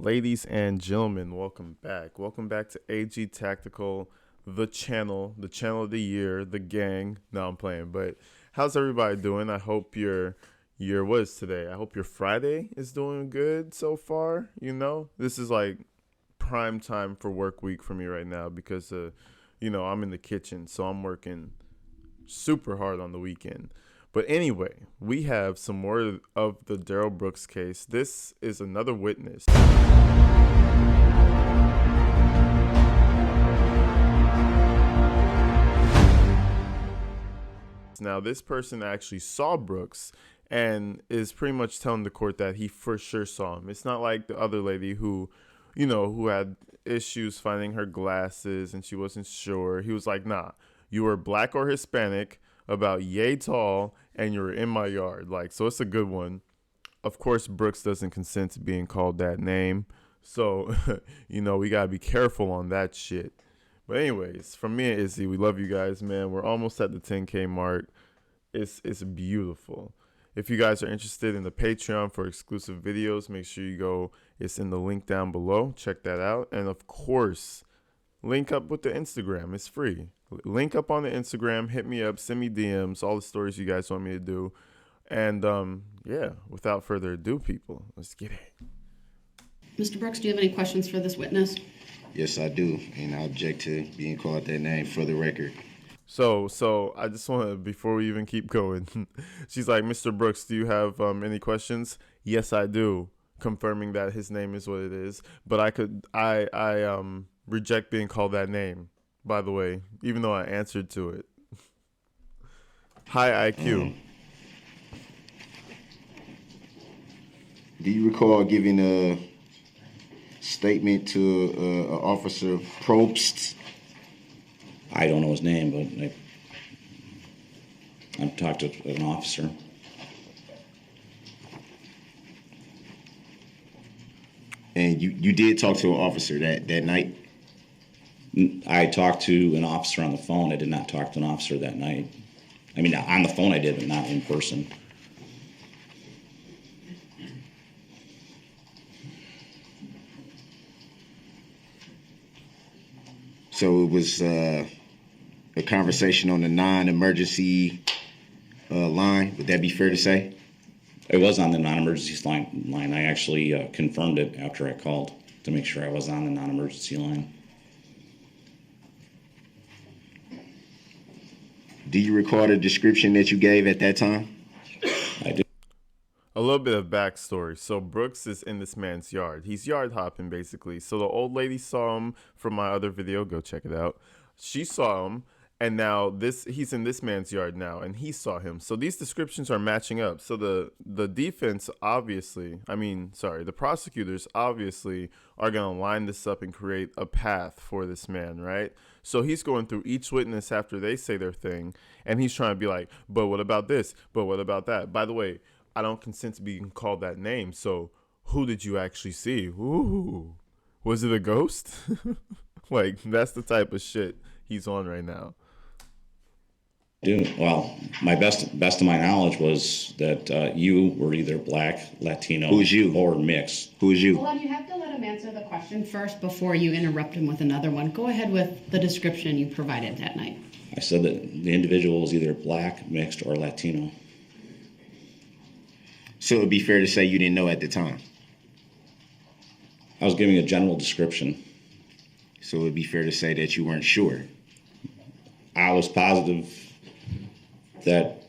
Ladies and gentlemen, welcome back. Welcome back to AG Tactical, the channel of the year, the gang. No, I'm playing, but how's everybody doing? I hope your what is today? I hope your Friday is doing good so far. This is like prime time for work week for me right now because I'm in the kitchen, so I'm working super hard on the weekend. But anyway, we have some more of the Darrell Brooks case. This is another witness. Now, this person actually saw Brooks and is pretty much telling the court that he for sure saw him. It's not like the other lady who had issues finding her glasses and she wasn't sure. He was like, nah, you were black or Hispanic, about yay tall, and you were in my yard. Like, so it's a good one. Of course, Brooks doesn't consent to being called that name. So, we got to be careful on that shit. But anyways, from me and Izzy, we love you guys, man. We're almost at the 10K mark. It's beautiful. If you guys are interested in the Patreon for exclusive videos, make sure you go. It's in the link down below. Check that out. And of course, link up with the Instagram. It's free. Link up on the Instagram. Hit me up. Send me DMs. All the stories you guys want me to do. And yeah, without further ado, people, let's get it. Mr. Brooks, do you have any questions for this witness? Yes, I do, and I object to being called that name for the record. So I just want to, before we even keep going, she's like, Mr. Brooks, do you have any questions? Yes, I do, confirming that his name is what it is. But I reject being called that name, by the way, even though I answered to it. High IQ. Do you recall giving a statement to Officer Probst? I don't know his name, but I've talked to an officer. And you did talk to an officer that night? I talked to an officer on the phone. I did not talk to an officer that night. I mean, on the phone I did, but not in person. So it was a conversation on the non-emergency line. Would that be fair to say? It was on the non-emergency line. I actually confirmed it after I called to make sure I was on the non-emergency line. Do you recall the description that you gave at that time? I do. A little bit of backstory. So Brooks is in this man's yard. He's yard hopping, basically. So the old lady saw him from my other video. Go check it out. She saw him, and now he's in this man's yard now, and he saw him. So these descriptions are matching up. So the defense the prosecutors obviously are going to line this up and create a path for this man, right? So he's going through each witness after they say their thing, and he's trying to be like, but what about this? But what about that? By the way, I don't consent to being called that name. So who did you actually see? Ooh, was it a ghost? Like, that's the type of shit he's on right now. Well, my best of my knowledge was that you were either black, Latino, Who's you? Or mixed. Who's you? Hold on, you have to let him answer the question first before you interrupt him with another one. Go ahead with the description you provided that night. I said that the individual was either black, mixed, or Latino. So it would be fair to say you didn't know at the time? I was giving a general description. So it would be fair to say that you weren't sure? I was positive it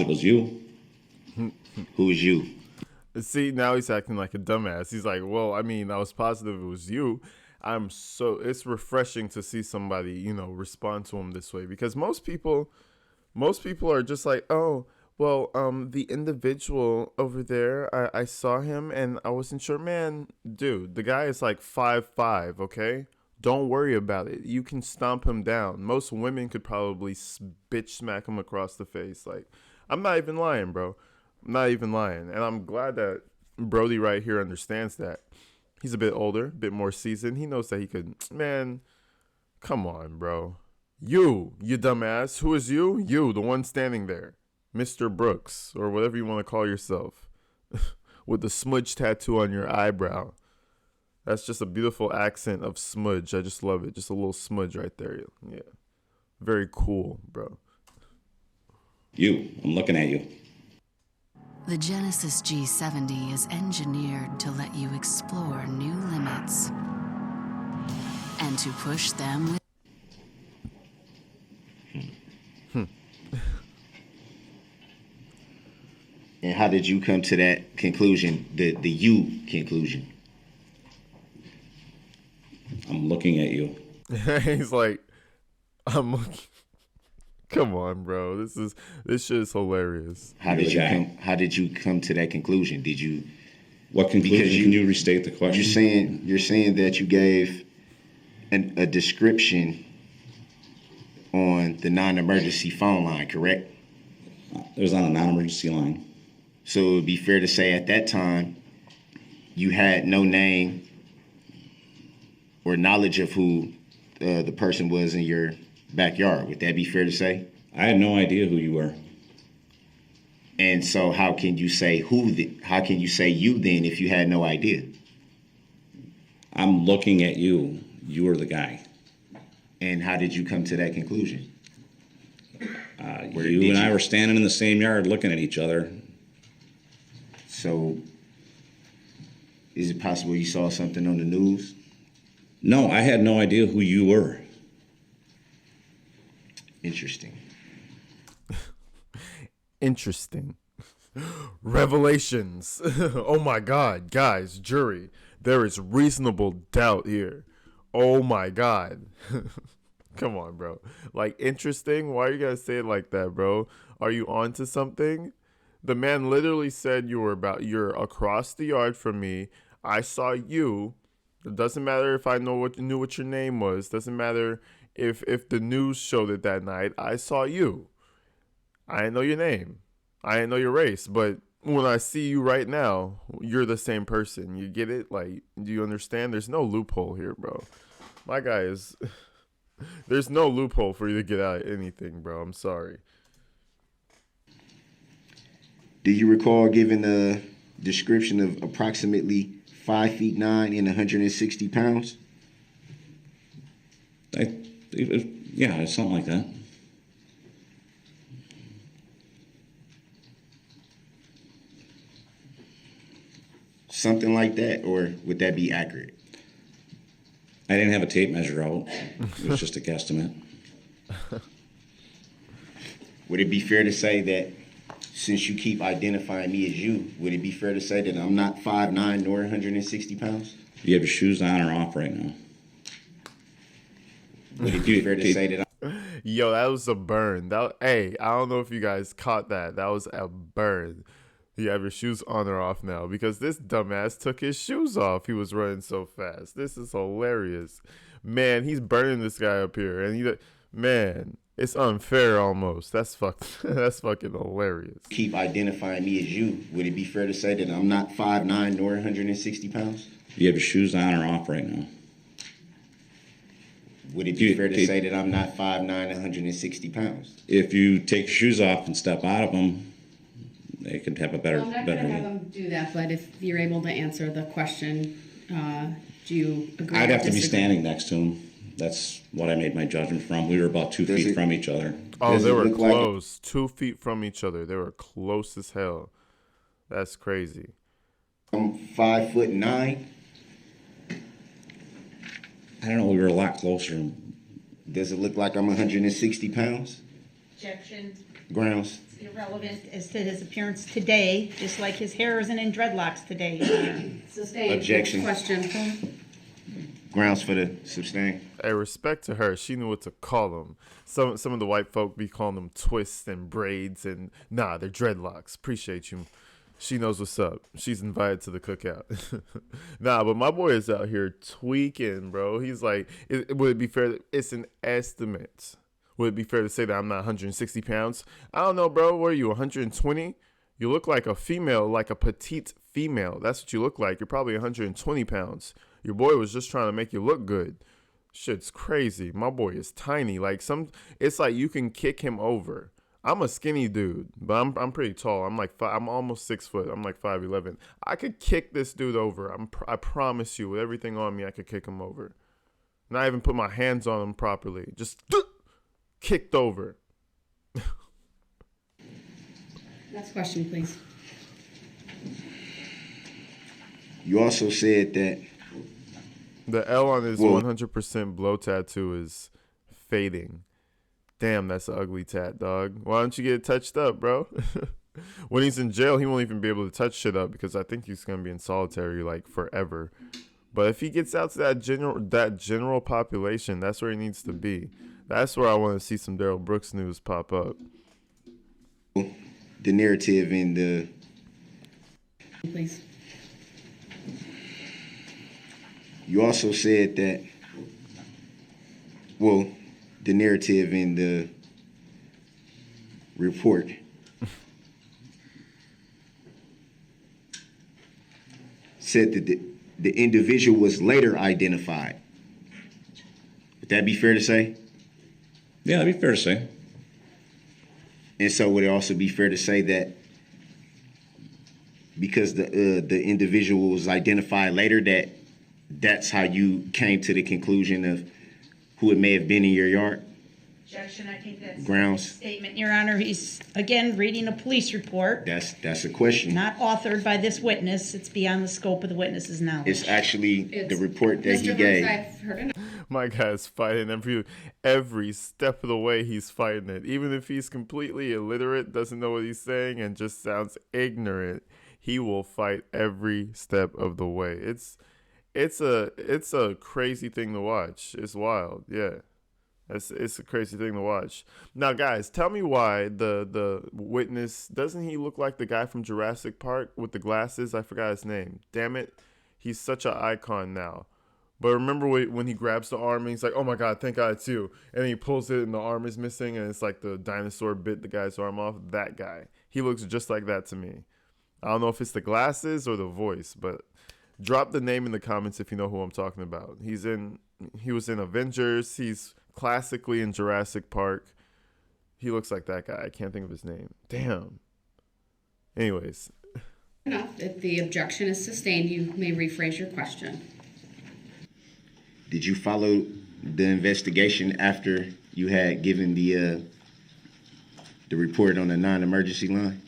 was you. Who is you? See, now he's acting like a dumbass. He's like, well, I was positive it was you. It's refreshing to see somebody, respond to him this way, because most people are just like, oh, well, the individual over there, I saw him and I wasn't sure. Man, dude, the guy is like 5'5", okay? Don't worry about it. You can stomp him down. Most women could probably bitch smack him across the face. Like, I'm not even lying, bro. I'm not even lying. And I'm glad that Brody right here understands that. He's a bit older, a bit more seasoned. He knows that he could, man, come on, bro. You dumbass. Who is you? You, the one standing there. Mr. Brooks, or whatever you want to call yourself. with the smudge tattoo on your eyebrow. That's just a beautiful accent of smudge. I just love it. Just a little smudge right there. Yeah. Very cool, bro. I'm looking at you. The Genesis G70 is engineered to let you explore new limits and to push them with. And how did you come to that conclusion, the you conclusion? I'm looking at you. He's like, I'm looking. Come on, bro. This shit is hilarious. How did you come to that conclusion? Did you? What conclusion? Can you restate the question? You're saying that you gave a description on the non-emergency phone line, correct? It was on a non-emergency line. So it would be fair to say at that time you had no name or knowledge of who the person was in your backyard. Would that be fair to say? I had no idea who you were. And so how can you say how can you say you then if you had no idea? I'm looking at you. You were the guy. And how did you come to that conclusion? You and I were standing in the same yard looking at each other. So is it possible you saw something on the news? No, I had no idea who you were. Interesting. Interesting. Revelations. Oh my God, guys, jury. There is reasonable doubt here. Oh my God. Come on, bro. Like, interesting? Why are you guys say it like that, bro? Are you onto something? The man literally said you're across the yard from me. I saw you. It doesn't matter if I knew what your name was. Doesn't matter if the news showed it that night. I saw you. I didn't know your name. I didn't know your race. But when I see you right now, you're the same person. You get it? Like, do you understand? There's no loophole here, bro. My guy is... There's no loophole for you to get out of anything, bro. I'm sorry. Do you recall giving a description of approximately 5'9" and 160 pounds? Yeah, something like that. Something like that, or would that be accurate? I didn't have a tape measure out. It was just a guesstimate. Would it be fair to say that since you keep identifying me as you, would it be fair to say that I'm not 5'9" nor 160 pounds? You have your shoes on or off right now? Would it be fair to say that Yo, that was a burn. Hey, I don't know if you guys caught that. That was a burn. You have your shoes on or off now because this dumbass took his shoes off. He was running so fast. This is hilarious. Man, he's burning this guy up here. And man, it's unfair almost. That's that's fucking hilarious. keep identifying me as you, would it be fair to say that I'm not 5'9" nor 160 pounds? You have your shoes on or off right now? Would it be fair to say that I'm not 5'9", 160 pounds? If you take your shoes off and step out of them, they could have a better. Well, I'm not going to have them do that, but if you're able to answer the question, do you agree? I'd or have to be disagree? standing next to him. That's what I made my judgment from. We were about 2 feet from each other. Oh, Does they it were look like- close. 2 feet from each other. They were close as hell. That's crazy. I'm 5'9". I don't know. We were a lot closer. Does it look like I'm 160 pounds? Objection. Grounds. Irrelevant as to his appearance today, just like his hair isn't in dreadlocks today. Sustained. Objection. Next question. Grounds for the sustain. Hey, respect to her. She knew what to call them. Some of the white folk be calling them twists and braids and nah, they're dreadlocks. Appreciate you. She knows what's up. She's invited to the cookout. Nah, but my boy is out here tweaking, bro. He's like, would it be fair? It's an estimate. Would it be fair to say that I'm not 160 pounds? I don't know, bro. What are you, 120? You look like a female, like a petite female. That's what you look like. You're probably 120 pounds. Your boy was just trying to make you look good. Shit's crazy. My boy is tiny. It's like you can kick him over. I'm a skinny dude, but I'm pretty tall. I'm almost 6 foot. I'm like 5'11". I could kick this dude over. I promise you, with everything on me, I could kick him over. Not even put my hands on him properly. Just kicked over. Next question, please. You also said that The L on his 100% blow tattoo is fading. Damn, that's an ugly tat, dog. Why don't you get it touched up, bro? When he's in jail, he won't even be able to touch shit up because I think he's gonna be in solitary like forever. But if he gets out to that general population, that's where he needs to be. That's where I want to see some Darrell Brooks news pop up. the narrative in the Please. you also said that the narrative in the report said that the individual was later identified. Would that be fair to say? Yeah, that'd be fair to say. And so would it also be fair to say that because the individual was identified later, that's how you came to the conclusion of who it may have been in your yard? Objection, I think that's Grounds. a statement, Your Honor. He's, again, reading a police report, That's a question. not authored by this witness. It's beyond the scope of the witness's knowledge. It's actually the report that he Mr. gave. Brooks, I've heard enough. My guy's fighting every step of the way. He's fighting it, even if he's completely illiterate, doesn't know what he's saying, and just sounds ignorant. He will fight every step of the way. It's a crazy thing to watch. It's wild, yeah. It's a crazy thing to watch. Now, guys, tell me why the witness, doesn't he look like the guy from Jurassic Park with the glasses? I forgot his name. Damn it, he's such an icon now. But remember when he grabs the arm and he's like, "Oh my God, thank God too," and then he pulls it and the arm is missing and it's like the dinosaur bit the guy's arm off. That guy, he looks just like that to me. I don't know if it's the glasses or the voice, but drop the name in the comments if you know who I'm talking about. He was in Avengers. He's classically in Jurassic Park. He looks like that guy. I can't think of his name. Damn. Anyways. Enough. If the objection is sustained, you may rephrase your question. Did you follow the investigation after you had given the report on the non-emergency line?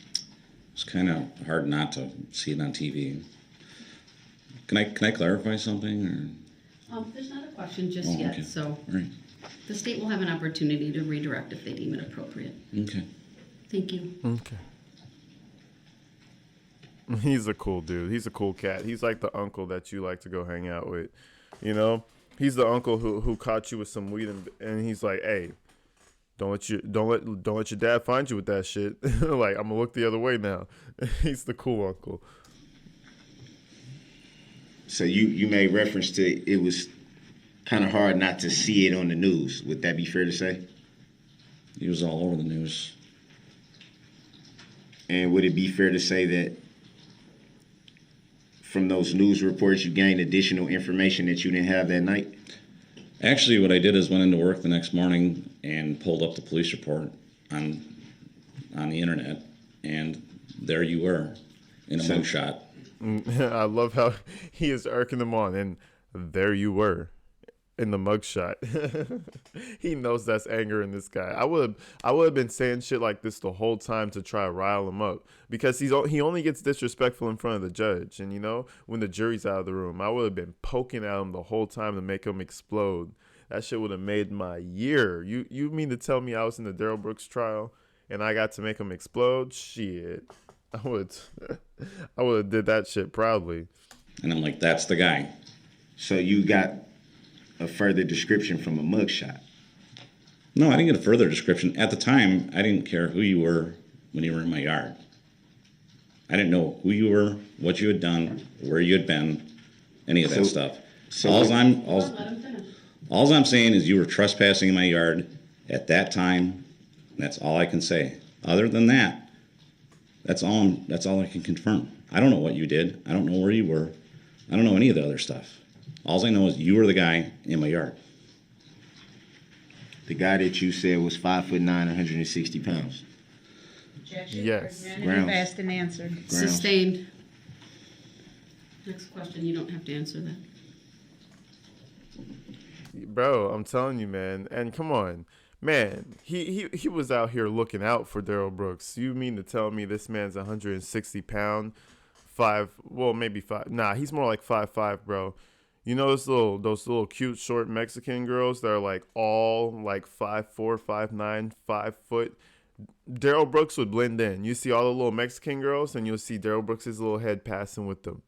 It's kind of hard not to see it on TV. Can I clarify something? Or? There's not a question just Oh, yet, okay. so All right. the state will have an opportunity to redirect if they deem it appropriate. Okay. Thank you. Okay. He's a cool dude. He's a cool cat. He's like the uncle that you like to go hang out with. You know? He's the uncle who caught you with some weed and he's like, "Hey, don't let your dad find you with that shit." Like, I'm gonna look the other way now. He's the cool uncle. So you made reference to it was kind of hard not to see it on the news. Would that be fair to say? He was all over the news. And would it be fair to say that from those news reports you gained additional information that you didn't have that night? Actually, what I did is went into work the next morning and pulled up the police report on the internet, and there you were in a mugshot. I love how he is irking them on, and there you were in the mugshot. He knows that's anger in this guy. I would have been saying shit like this the whole time to try to rile him up because he only gets disrespectful in front of the judge, and when the jury's out of the room, I would have been poking at him the whole time to make him explode. That shit would have made my year. You mean to tell me I was in the Darrell Brooks trial and I got to make him explode? Shit. I would have did that shit proudly. And I'm like, that's the guy. So you got a further description from a mugshot? No, I didn't get a further description. At the time, I didn't care who you were when you were in my yard. I didn't know who you were, what you had done, where you had been, any of that stuff. So All Let him finish. I'm saying is you were trespassing in my yard at that time. That's all I can say. Other than that, that's all I can confirm. I don't know what you did. I don't know where you were. I don't know any of the other stuff. All I know is you were the guy in my yard. The guy that you said was 5'9", 160 pounds. Yes. Grounds. Asked and answered. Grounds. Sustained. Next question. You don't have to answer that. Bro, I'm telling you, man. And come on. Man, he was out here looking out for Darrell Brooks. You mean to tell me this man's 160 pound, maybe five. Nah, he's more like 5'5", bro. You know those little cute short Mexican girls that are like all like 5'4", 5'9", 5 foot. Darrell Brooks would blend in. You see all the little Mexican girls, and you'll see Darrell Brooks' little head passing with them.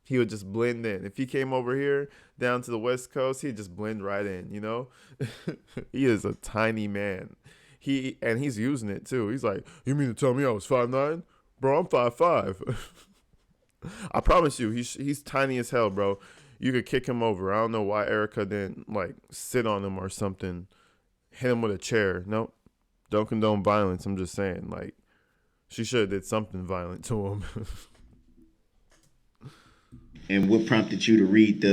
He would just blend in. If he came over here down to the West Coast, he'd just blend right in, you know? He is a tiny man. He's using it too. He's like, you mean to tell me I was 5'9"? Bro, I'm 5'5". I promise you, he's tiny as hell, bro. You could kick him over. I don't know why Erica didn't like sit on him or something. Hit him with a chair. Nope. Don't condone violence. I'm just saying, like, she should have did something violent to him. And what prompted you to read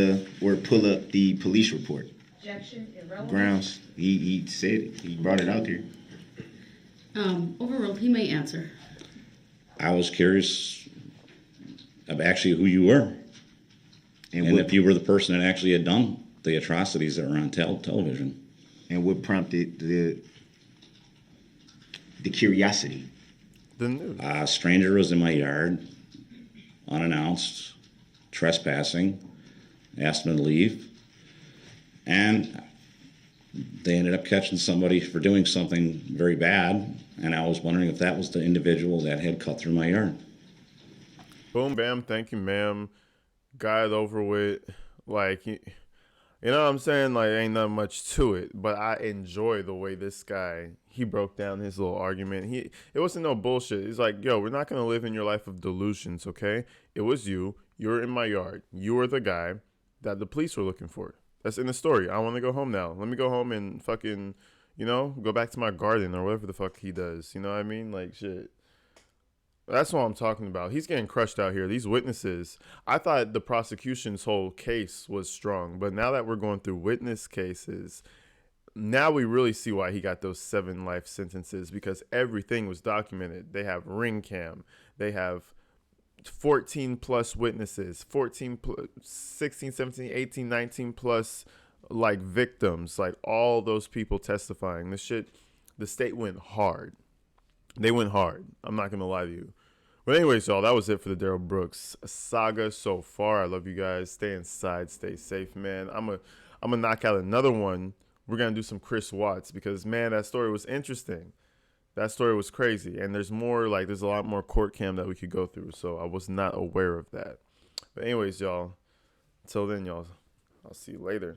or pull up the police report? Objection, irrelevant. Grounds. He said it. He brought it out there. Overruled. He may answer. I was curious of actually who you were, and what, if you were the person that actually had done the atrocities that were on television. And what prompted the curiosity? The news. A stranger was in my yard, unannounced, trespassing, asked him to leave, and they ended up catching somebody for doing something very bad, and I was wondering if that was the individual that had cut through my yard. Boom, bam, thank you, ma'am. Got it over with. Like, you know what I'm saying? Like, ain't not much to it, but I enjoy the way this guy, he broke down his little argument. It wasn't no bullshit. He's like, yo, we're not going to live in your life of delusions, okay? It was you. You were in my yard. You were the guy that the police were looking for. That's in the story. I want to go home now. Let me go home and fucking, go back to my garden or whatever the fuck he does. You know what I mean? Like, shit. That's what I'm talking about. He's getting crushed out here. These witnesses, I thought the prosecution's whole case was strong, but now that we're going through witness cases, now we really see why he got those 7 life sentences, because everything was documented. They have ring cam. They have 14 plus witnesses, 16, 17, 18, 19 plus like victims, like all those people testifying. The state went hard. They went hard. I'm not going to lie to you. But anyways, y'all, that was it for the Darrell Brooks saga so far. I love you guys. Stay inside. Stay safe, man. I'm gonna knock out another one. We're going to do some Chris Watts because, man, that story was interesting. That story was crazy. And there's a lot more court cam that we could go through. So I was not aware of that. But anyways, y'all, until then, y'all, I'll see you later.